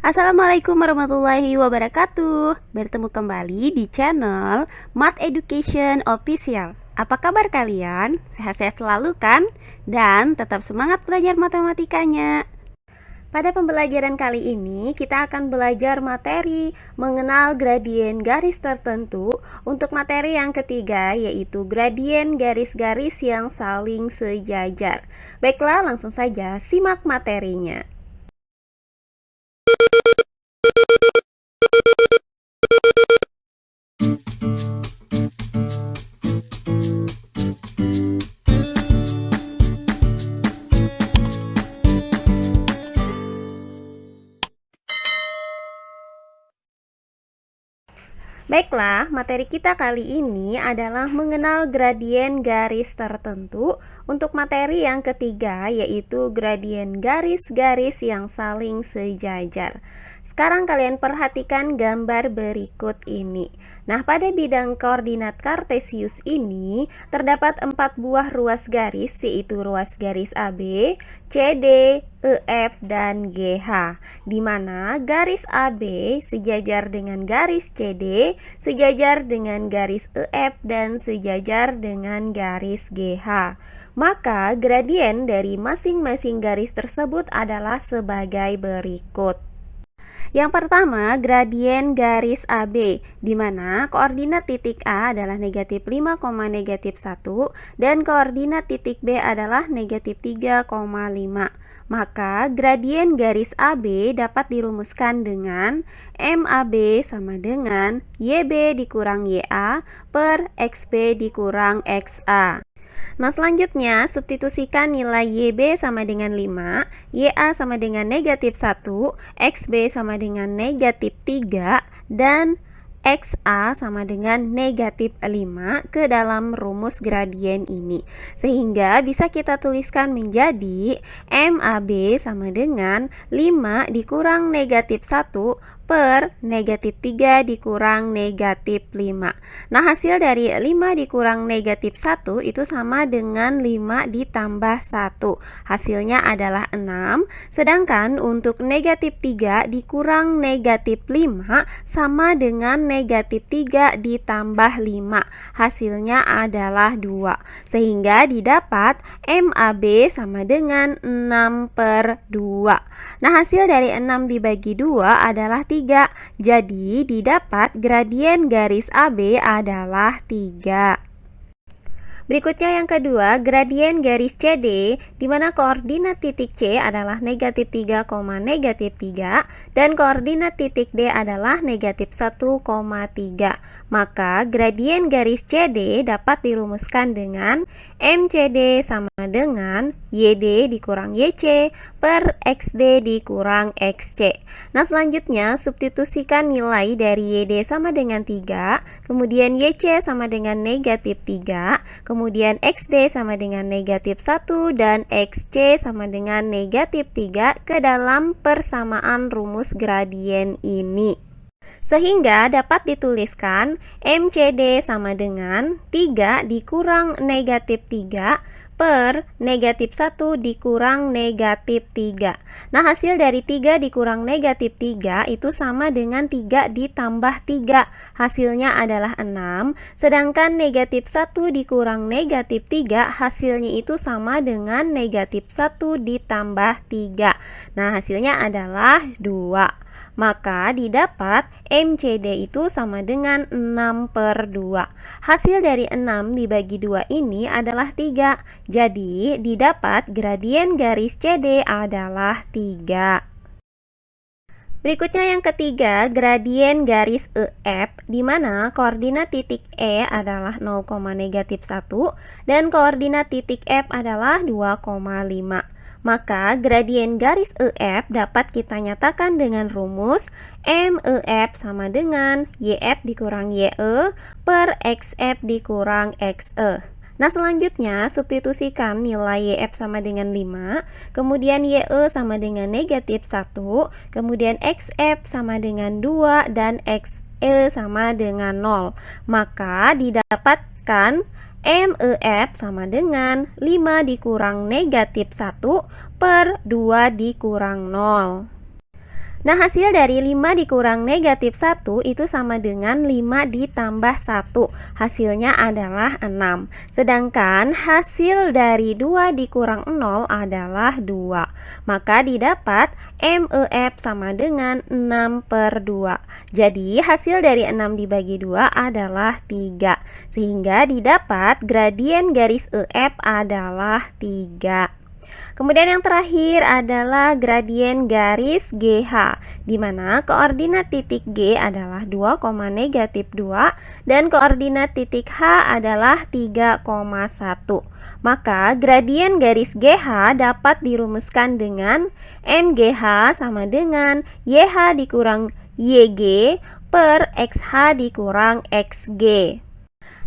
Assalamualaikum warahmatullahi wabarakatuh. Bertemu kembali di channel Math Education Official. Apa kabar kalian? Sehat-sehat selalu kan? Dan tetap semangat belajar matematikanya. Pada pembelajaran kali ini kita akan belajar materi mengenal gradien garis tertentu untuk materi yang ketiga, yaitu gradien garis-garis yang saling sejajar. Baiklah, langsung saja simak materinya. Baiklah, materi kita kali ini adalah mengenal gradien garis tertentu untuk materi yang ketiga, yaitu gradien garis-garis yang saling sejajar. Sekarang kalian perhatikan gambar berikut ini. Nah, pada bidang koordinat kartesius ini terdapat 4 buah ruas garis, yaitu ruas garis AB, CD, EF, dan GH, di mana garis AB sejajar dengan garis CD, sejajar dengan garis EF, dan sejajar dengan garis GH. Maka gradien dari masing-masing garis tersebut adalah sebagai berikut. Yang pertama, gradien garis AB, di mana koordinat titik A adalah negatif 5, negatif 1, dan koordinat titik B adalah negatif 3,5. Maka gradien garis AB dapat dirumuskan dengan MAB sama dengan YB dikurang YA per XB dikurang XA. Nah, selanjutnya substitusikan nilai YB sama dengan 5, YA sama dengan negatif 1, XB sama dengan negatif 3, dan XA sama dengan negatif 5 ke dalam rumus gradien ini. Sehingga bisa kita tuliskan menjadi MAB sama dengan 5 dikurang negatif 1 per negatif 3 dikurang negatif 5. Nah, hasil dari 5 dikurang negatif 1 itu sama dengan 5 ditambah 1. Hasilnya adalah 6. Sedangkan untuk negatif 3 dikurang negatif 5 sama dengan negatif 3 ditambah 5. Hasilnya adalah 2. Sehingga didapat MAB sama dengan 6 per 2. Nah, hasil dari 6 dibagi 2 adalah 3. Jadi didapat gradien garis AB adalah 3. Berikutnya yang kedua, gradien garis CD, di mana koordinat titik C adalah negatif 3, negatif 3, dan koordinat titik D adalah negatif 1,3. Maka gradien garis CD dapat dirumuskan dengan MCD sama dengan YD dikurang YC per XD dikurang XC. Nah, selanjutnya substitusikan nilai dari YD sama dengan 3, kemudian YC sama dengan negatif 3, kemudian XD sama dengan negatif 1, dan XC sama dengan negatif 3 ke dalam persamaan rumus gradien ini. Sehingga dapat dituliskan MCD sama dengan 3 dikurang negatif 3 per negatif 1 dikurang negatif 3. Nah, hasil dari 3 dikurang negatif 3 itu sama dengan 3 ditambah 3. Hasilnya adalah 6. Sedangkan negatif 1 dikurang negatif 3 hasilnya itu sama dengan negatif 1 ditambah 3. Nah, hasilnya adalah 2. Maka didapat MCD itu sama dengan 6 per 2. Hasil dari 6 dibagi 2 ini adalah 3. Jadi didapat gradien garis CD adalah 3. Berikutnya yang ketiga, gradien garis EF, di mana koordinat titik E adalah 0, negatif 1 dan koordinat titik F adalah 2,5. Maka gradien garis EF dapat kita nyatakan dengan rumus MEF sama dengan YF dikurang YE per XF dikurang XE. Nah, selanjutnya substitusikan nilai YF sama dengan 5, kemudian YE sama dengan negatif 1, kemudian XF sama dengan 2, dan XE sama dengan 0. Maka didapatkan MEF sama dengan 5 dikurang negatif 1 per 2 dikurang 0. Nah, hasil dari 5 dikurang negatif 1 itu sama dengan 5 ditambah 1. Hasilnya adalah 6. Sedangkan hasil dari 2 dikurang 0 adalah 2. Maka didapat MEF sama dengan 6/2. Jadi, hasil dari 6 dibagi 2 adalah 3. Sehingga didapat gradien garis EF adalah 3. Kemudian yang terakhir adalah gradien garis GH, di mana koordinat titik G adalah 2, negatif 2 dan koordinat titik H adalah 3,1. Maka gradien garis GH dapat dirumuskan dengan MGH sama dengan YH dikurang YG per XH dikurang XG.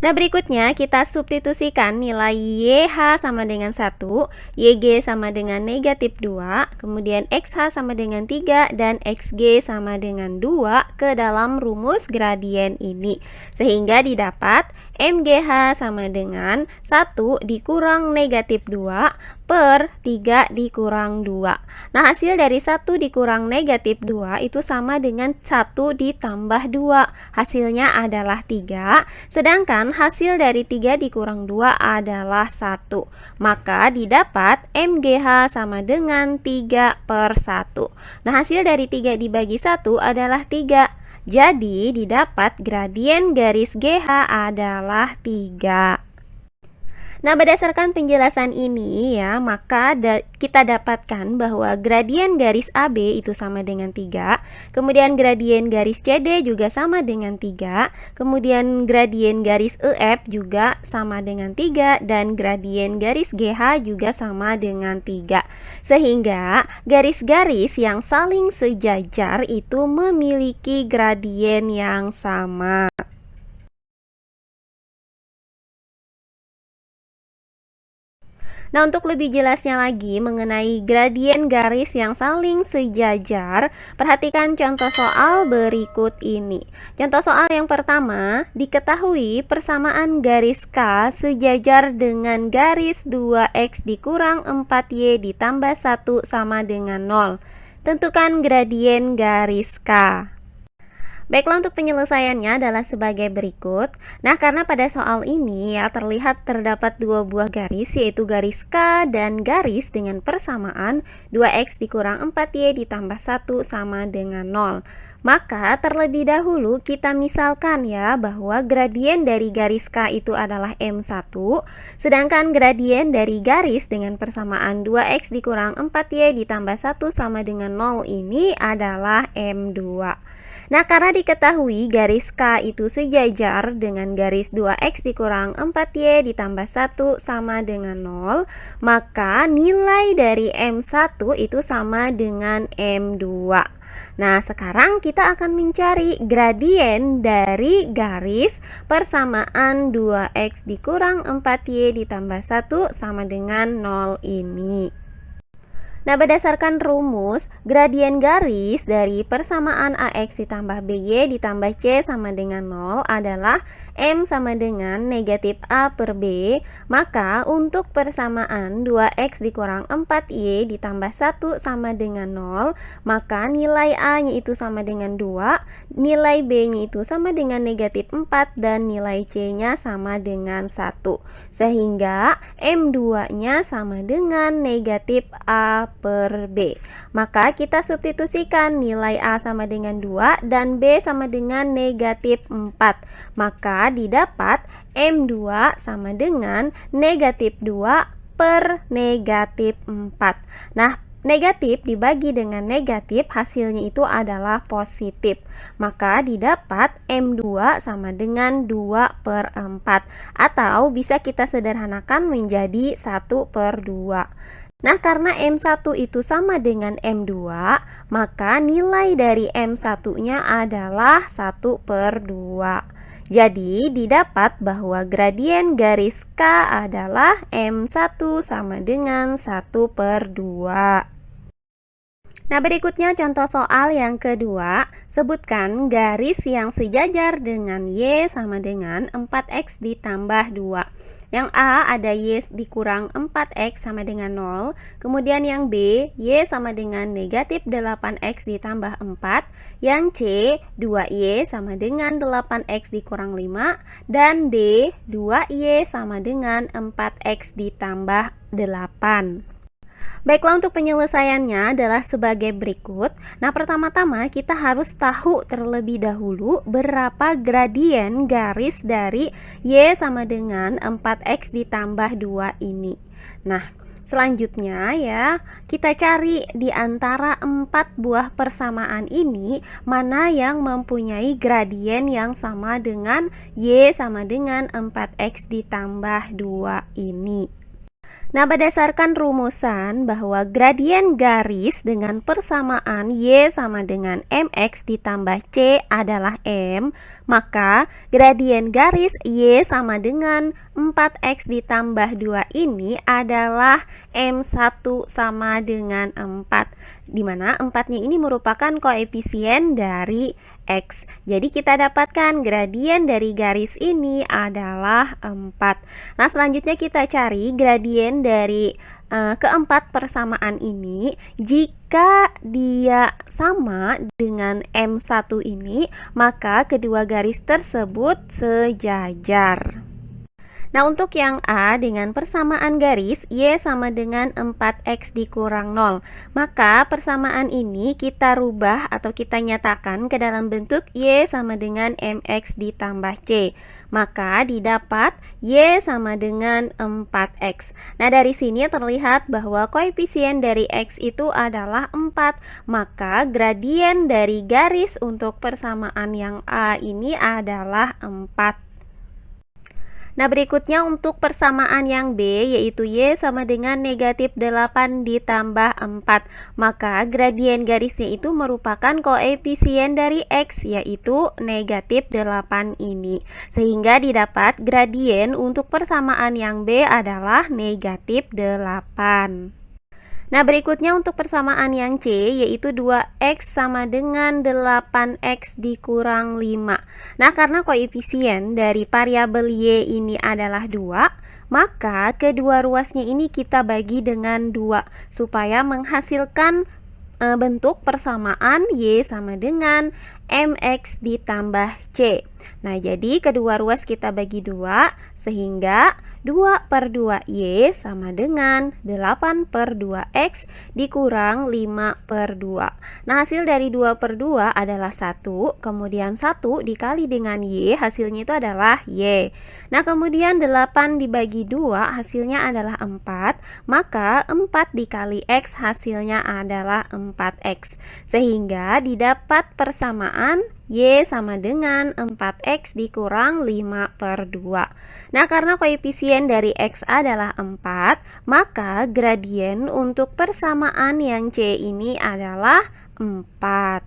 Nah, berikutnya kita substitusikan nilai YH sama dengan 1, YG sama dengan negatif 2, kemudian XH sama dengan 3, dan XG sama dengan 2 ke dalam rumus gradien ini. Sehingga didapat MGH sama dengan 1 dikurang negatif 2 per 3 dikurang 2. Nah, hasil dari 1 dikurang negatif 2 itu sama dengan 1 ditambah 2. Hasilnya adalah 3, sedangkan hasil dari 3 dikurang 2 adalah 1. Maka didapat MGH sama dengan 3/1. Nah, hasil dari 3 dibagi 1 adalah 3. Jadi, didapat gradien garis GH adalah 3. Nah, berdasarkan penjelasan ini ya, maka kita dapatkan bahwa gradien garis AB itu sama dengan 3, kemudian gradien garis CD juga sama dengan 3, kemudian gradien garis EF juga sama dengan 3, dan gradien garis GH juga sama dengan 3. Sehingga garis-garis yang saling sejajar itu memiliki gradien yang sama. Nah, untuk lebih jelasnya lagi mengenai gradien garis yang saling sejajar, perhatikan contoh soal berikut ini. Contoh soal yang pertama, diketahui persamaan garis K sejajar dengan garis 2x dikurang 4y ditambah 1 sama dengan 0. Tentukan gradien garis K. Baiklah, untuk penyelesaiannya adalah sebagai berikut. Nah, karena pada soal ini ya terlihat terdapat dua buah garis, yaitu garis K dan garis dengan persamaan 2x dikurang 4y ditambah 1 sama dengan 0. Maka terlebih dahulu kita misalkan ya bahwa gradien dari garis K itu adalah M1, sedangkan gradien dari garis dengan persamaan 2x dikurang 4y ditambah 1 sama dengan 0 ini adalah M2. Nah, karena diketahui garis K itu sejajar dengan garis 2x dikurang 4y ditambah 1 sama dengan 0, maka nilai dari M1 itu sama dengan M2. Nah, sekarang kita akan mencari gradien dari garis persamaan 2x dikurang 4y ditambah 1 sama dengan 0 ini. Nah, berdasarkan rumus, gradien garis dari persamaan AX ditambah BY ditambah C sama dengan 0 adalah M sama dengan negatif A per B. Maka untuk persamaan 2X dikurang 4Y ditambah 1 sama dengan 0, maka nilai A-nya itu sama dengan 2, nilai B-nya itu sama dengan negatif 4, dan nilai C-nya sama dengan 1. Sehingga M2-nya sama dengan negatif A per B. Maka kita substitusikan nilai A sama dengan 2 dan B sama dengan negatif 4. Maka didapat M2 sama dengan negatif 2 per negatif 4. Nah, negatif dibagi dengan negatif hasilnya itu adalah positif. Maka didapat M2 sama dengan 2 per 4. Atau bisa kita sederhanakan menjadi 1 per 2. Nah, karena M1 itu sama dengan M2, maka nilai dari M1-nya adalah 1 per 2. Jadi, didapat bahwa gradien garis K adalah M1 sama dengan 1 per 2. Nah, berikutnya contoh soal yang kedua. Sebutkan garis yang sejajar dengan Y sama dengan 4X ditambah 2. Yang A ada Y dikurang 4X sama dengan 0. Kemudian yang B, Y sama dengan negatif 8X ditambah 4. Yang C, 2Y sama dengan 8X dikurang 5. Dan D, 2Y sama dengan 4X ditambah 8. Baiklah, untuk penyelesaiannya adalah sebagai berikut. Nah, pertama-tama kita harus tahu terlebih dahulu berapa gradien garis dari Y sama dengan 4X ditambah 2 ini. Nah, selanjutnya ya, kita cari di antara 4 buah persamaan ini mana yang mempunyai gradien yang sama dengan Y sama dengan 4X ditambah 2 ini. Nah, berdasarkan rumusan bahwa gradien garis dengan persamaan Y sama dengan MX ditambah C adalah M, maka gradien garis Y sama dengan 4X ditambah 2 ini adalah M1 sama dengan 4, di mana 4-nya ini merupakan koefisien dari X. Jadi kita dapatkan gradien dari garis ini adalah 4. Nah, selanjutnya kita cari gradien dari keempat persamaan ini. Jika dia sama dengan M1 ini, maka kedua garis tersebut sejajar. Nah, untuk yang A dengan persamaan garis Y sama dengan 4X dikurang 0, maka persamaan ini kita rubah atau kita nyatakan ke dalam bentuk Y sama dengan MX ditambah C. Maka didapat Y sama dengan 4X. Nah, dari sini terlihat bahwa koefisien dari X itu adalah 4. Maka gradien dari garis untuk persamaan yang A ini adalah 4. Nah, berikutnya untuk persamaan yang B, yaitu Y sama dengan negatif 8 ditambah 4. Maka gradien garisnya itu merupakan koefisien dari X, yaitu negatif 8 ini. Sehingga didapat gradien untuk persamaan yang B adalah negatif 8. Nah, berikutnya untuk persamaan yang C, yaitu 2X sama dengan 8X dikurang 5. Nah, karena koefisien dari variabel Y ini adalah 2, maka kedua ruasnya ini kita bagi dengan 2 supaya menghasilkan bentuk persamaan Y sama dengan MX ditambah C. Nah, jadi kedua ruas kita bagi 2 sehingga 2/2Y sama dengan 8/2X dikurang 5/2. Nah, hasil dari 2/2 adalah 1, kemudian 1 dikali dengan Y, hasilnya itu adalah Y. Nah, kemudian 8 dibagi 2 hasilnya adalah 4, maka 4 dikali X hasilnya adalah 4X. Sehingga didapat persamaan Y sama dengan 4X dikurang 5/2. Nah, karena koefisien dari X adalah 4, maka gradien untuk persamaan yang C ini adalah 4.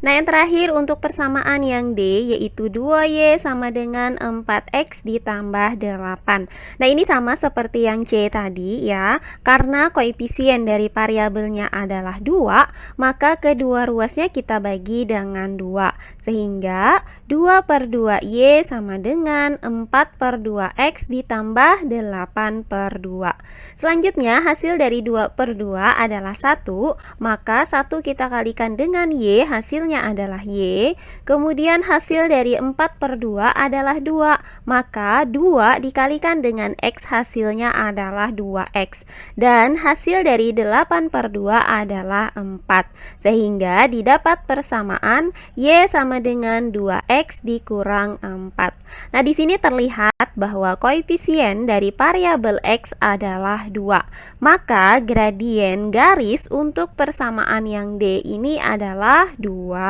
Nah, yang terakhir untuk persamaan yang D, yaitu 2Y sama dengan 4X ditambah 8. Nah, ini sama seperti yang C tadi ya. Karena koefisien dari variabelnya adalah 2, maka kedua ruasnya kita bagi dengan 2. Sehingga 2/2Y sama dengan 4/2X ditambah 8/2. Selanjutnya, hasil dari 2/2 adalah 1, maka 1 kita kalikan dengan Y, hasilnya adalah Y. Kemudian hasil dari 4/2 adalah 2, maka 2 dikalikan dengan X hasilnya adalah 2X. Dan hasil dari 8/2 adalah 4. Sehingga didapat persamaan Y sama dengan 2X dikurang 4. Nah, di sini terlihat bahwa koefisien dari variabel X adalah 2. Maka gradien garis untuk persamaan yang D ini adalah 2.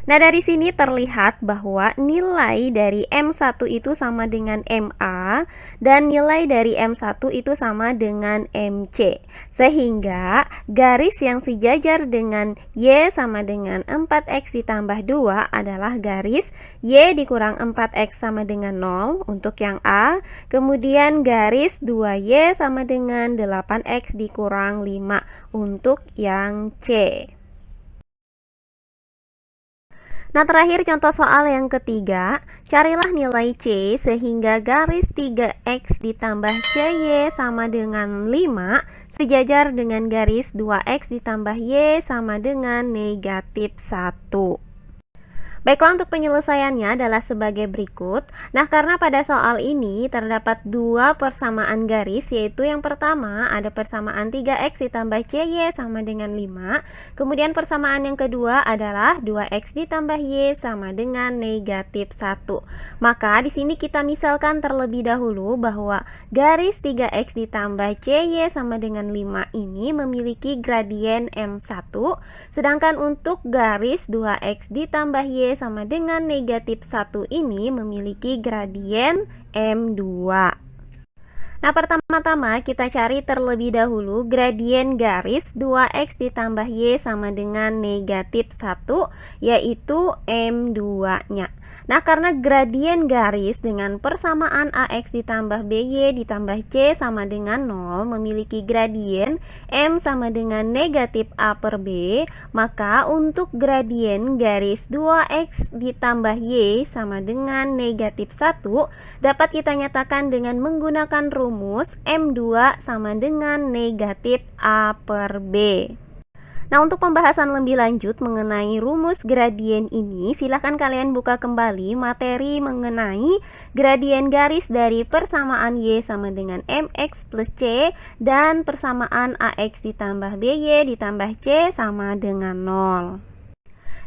Nah, dari sini terlihat bahwa nilai dari M1 itu sama dengan MA dan nilai dari M1 itu sama dengan MC. Sehingga garis yang sejajar dengan Y sama dengan 4X ditambah 2 adalah garis Y dikurang 4X sama dengan 0 untuk yang A. Kemudian garis 2Y sama dengan 8X dikurang 5 untuk yang C. Nah, terakhir contoh soal yang ketiga, carilah nilai C sehingga garis 3X ditambah CY sama dengan 5 sejajar dengan garis 2X ditambah Y sama dengan negatif 1. Baiklah, untuk penyelesaiannya adalah sebagai berikut. Nah, karena pada soal ini terdapat dua persamaan garis, yaitu yang pertama ada persamaan 3x ditambah CY sama dengan 5. Kemudian persamaan yang kedua adalah 2x ditambah Y sama dengan negatif 1. Maka di sini kita misalkan terlebih dahulu bahwa garis 3x ditambah CY sama dengan 5 ini memiliki gradien M1, sedangkan untuk garis 2x ditambah Y sama dengan negatif 1 ini memiliki gradien M2. Nah, pertama-tama kita cari terlebih dahulu gradien garis 2x ditambah Y sama dengan negatif 1, yaitu M2-nya. Nah, karena gradien garis dengan persamaan AX ditambah BY ditambah C sama dengan 0 memiliki gradien M sama dengan negatif A per B, maka untuk gradien garis 2X ditambah Y sama dengan negatif 1 dapat kita nyatakan dengan menggunakan rumus M2 sama dengan negatif A per B. Nah, untuk pembahasan lebih lanjut mengenai rumus gradien ini, silahkan kalian buka kembali materi mengenai gradien garis dari persamaan Y sama dengan MX plus C dan persamaan AX ditambah BY ditambah C sama dengan 0.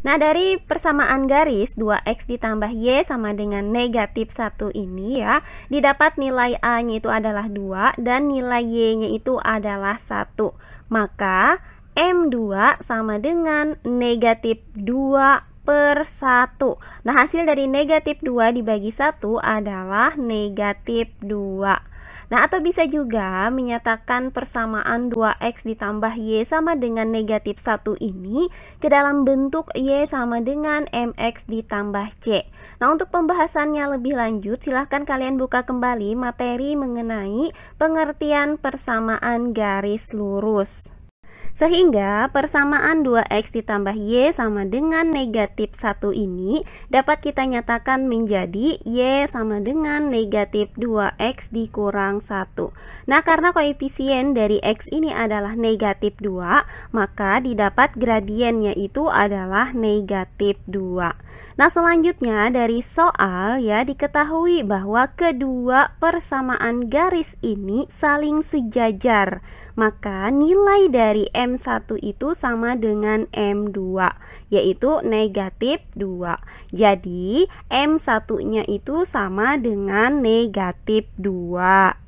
Nah, dari persamaan garis 2x ditambah y sama dengan negatif 1 ini ya, didapat nilai a-nya itu adalah 2 dan nilai y-nya itu adalah 1. Maka M2 sama dengan negatif 2 per 1. Nah, hasil dari negatif 2 dibagi 1 adalah negatif 2. Nah, atau bisa juga menyatakan persamaan 2x ditambah y sama dengan negatif 1 ini ke dalam bentuk y sama dengan mx ditambah c. Nah, untuk pembahasannya lebih lanjut, silahkan kalian buka kembali materi mengenai pengertian persamaan garis lurus. Sehingga persamaan 2x ditambah y sama dengan negatif 1 ini dapat kita nyatakan menjadi y sama dengan negatif 2x dikurang 1. Nah, karena koefisien dari x ini adalah negatif 2, maka didapat gradiennya itu adalah negatif 2. Nah, selanjutnya dari soal ya diketahui bahwa kedua persamaan garis ini saling sejajar. Maka nilai dari M1 itu sama dengan M2, yaitu negatif 2. Jadi M1-nya itu sama dengan negatif 2.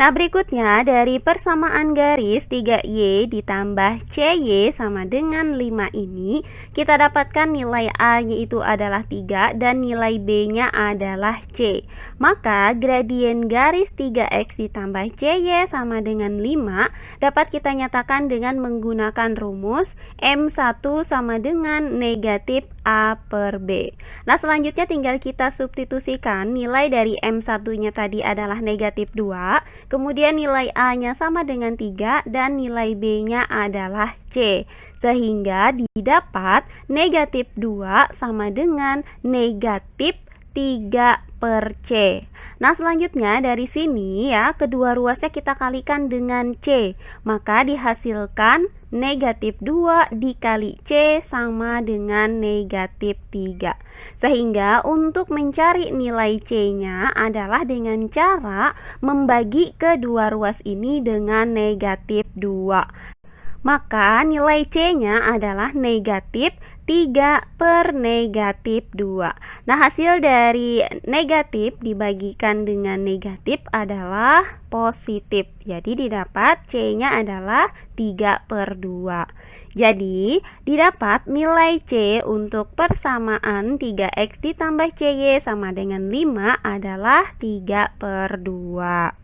Nah, berikutnya dari persamaan garis 3y ditambah cy sama dengan 5 ini, kita dapatkan nilai a-nya itu adalah 3 dan nilai b-nya adalah c. Maka gradien garis 3x ditambah cy sama dengan 5 dapat kita nyatakan dengan menggunakan rumus M1 sama dengan negatif a per b. Nah, selanjutnya tinggal kita substitusikan nilai dari M1-nya tadi adalah negatif 2, kemudian nilai a-nya sama dengan 3 dan nilai b-nya adalah c. Sehingga didapat negatif 2 sama dengan negatif 3 per C. Nah, selanjutnya dari sini ya, kedua ruasnya kita kalikan dengan C. Maka dihasilkan negatif 2 dikali C sama dengan negatif 3. Sehingga untuk mencari nilai C-nya adalah dengan cara membagi kedua ruas ini dengan negatif 2. Maka nilai C-nya adalah negatif 3 per negatif 2. Nah, hasil dari negatif dibagikan dengan negatif adalah positif. Jadi didapat C-nya adalah 3 per 2. Jadi didapat nilai C untuk persamaan 3x ditambah CY sama dengan 5 adalah 3 per 2.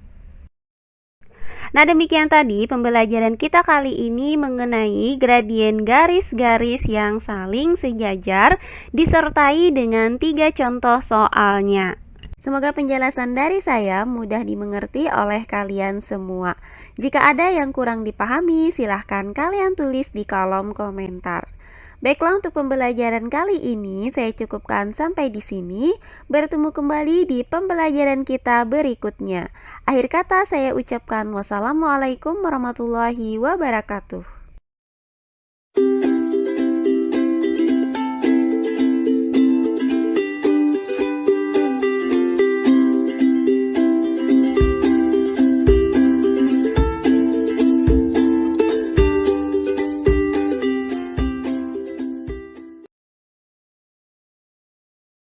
Nah, demikian tadi pembelajaran kita kali ini mengenai gradien garis-garis yang saling sejajar disertai dengan 3 contoh soalnya. Semoga penjelasan dari saya mudah dimengerti oleh kalian semua. Jika ada yang kurang dipahami, silahkan kalian tulis di kolom komentar. Baiklah, untuk pembelajaran kali ini saya cukupkan sampai di sini. Bertemu kembali di pembelajaran kita berikutnya. Akhir kata saya ucapkan wassalamualaikum warahmatullahi wabarakatuh.